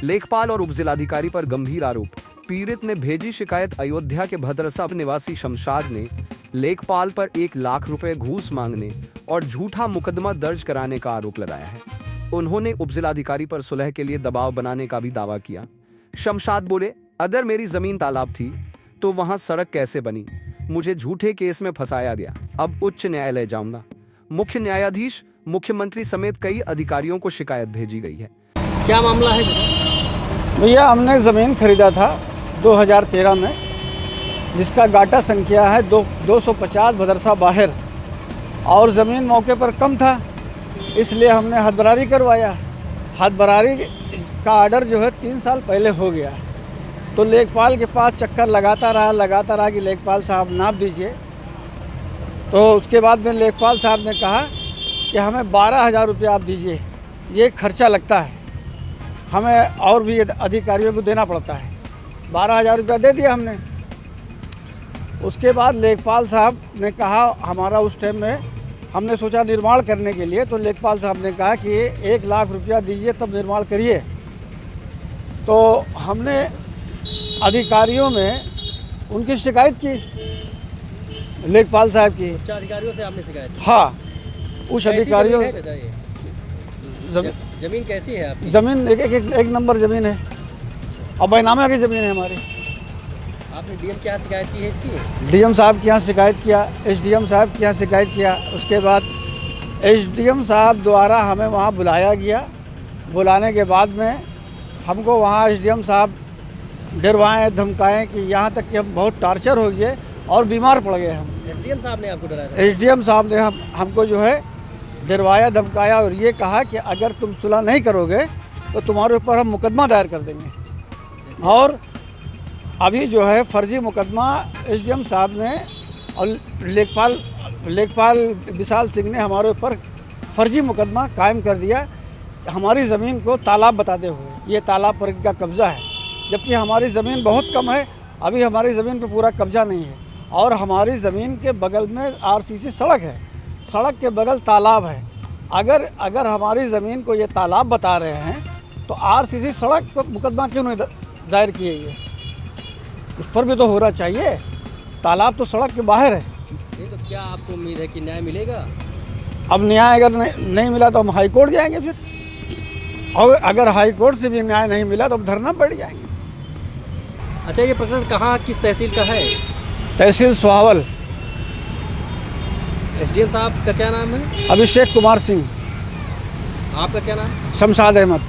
लेखपाल और उपजिलाधिकारी पर गंभीर आरोप। पीड़ित ने भेजी शिकायत। अयोध्या के भद्रसा निवासी शमशाद ने लेखपाल पर 1 लाख रुपए घूस मांगने और झूठा मुकदमा दर्ज कराने का आरोप लगाया है। उन्होंने उपजिलाधिकारी पर सुलह के लिए दबाव बनाने का भी दावा किया। शमशाद बोले, अगर मेरी जमीन तालाब थी तो वहां सड़क कैसे बनी? मुझे झूठे केस में फंसाया गया। अब उच्च न्यायालय जाऊंगा। मुख्य न्यायाधीश, मुख्यमंत्री समेत कई अधिकारियों को शिकायत भेजी गई है। क्या मामला है भैया? हमने ज़मीन खरीदा था 2013 में, जिसका गाटा संख्या है 250 भदरसा बाहर, और ज़मीन मौके पर कम था, इसलिए हमने हदबरारी करवाया। हदबरारी का आर्डर जो है 3 साल पहले हो गया, तो लेखपाल के पास चक्कर लगाता रहा कि लेखपाल साहब नाप दीजिए। तो उसके बाद में लेखपाल साहब ने कहा कि हमें 12,000 रुपया आप दीजिए, ये खर्चा लगता है, हमें और भी अधिकारियों को देना पड़ता है। 12,000 रुपया दे दिया हमने। उसके बाद लेखपाल साहब ने कहा, हमारा उस टाइम में हमने सोचा निर्माण करने के लिए, तो लेखपाल साहब ने कहा कि 1 लाख रुपया दीजिए तब निर्माण करिए। तो हमने अधिकारियों में उनकी शिकायत की, लेखपाल साहब की। उच्च अधिकारियों से आपने शिकायत की? हाँ, उच्च अधिकारियों। जमीन कैसी है आपकी? ज़मीन एक नंबर ज़मीन है, और बैनामा की ज़मीन है हमारी। आपने डीएम के यहाँ शिकायत की है इसकी? डीएम साहब के यहाँ शिकायत किया, एसडीएम साहब के यहाँ शिकायत किया। उसके बाद एसडीएम साहब द्वारा हमें वहाँ बुलाया गया। बुलाने के बाद में हमको वहाँ एसडीएम साहब डरवाएं, धमकाएं कि यहाँ तक कि हम बहुत टार्चर हो गए और बीमार पड़ गए हम। एसडीएम साहब ने आपको डराया? एसडीएम साहब ने हमको जो है डरवाया, धमकाया, और ये कहा कि अगर तुम सुलह नहीं करोगे तो तुम्हारे ऊपर हम मुकदमा दायर कर देंगे। और अभी जो है फर्जी मुकदमा एसडीएम साहब ने और लेखपाल विशाल सिंह ने हमारे ऊपर फर्जी मुकदमा कायम कर दिया, हमारी ज़मीन को तालाब बताते हुए। ये तालाब पर इनका कब्ज़ा है, जबकि हमारी ज़मीन बहुत कम है, अभी हमारी ज़मीन पर पूरा कब्ज़ा नहीं है। और हमारी ज़मीन के बगल में आरसीसी सड़क है, सड़क के बगल तालाब है। अगर हमारी ज़मीन को ये तालाब बता रहे हैं तो आरसीसी सड़क पर मुकदमा क्यों नहीं दायर किए? ये उस पर भी तो होना चाहिए। तालाब तो सड़क के बाहर है। ये तो क्या आपको उम्मीद है कि न्याय मिलेगा? अब न्याय अगर नहीं मिला तो हम हाई कोर्ट जाएंगे फिर, और अगर हाई कोर्ट से भी न्याय नहीं मिला तो हम धरना बैठ जाएंगे। अच्छा, ये प्रकरण कहाँ, किस तहसील का है? तहसील सुहावल। एसडीएम साहब का क्या नाम है? अभिषेक कुमार सिंह। आपका क्या नाम? शमशाद अहमद।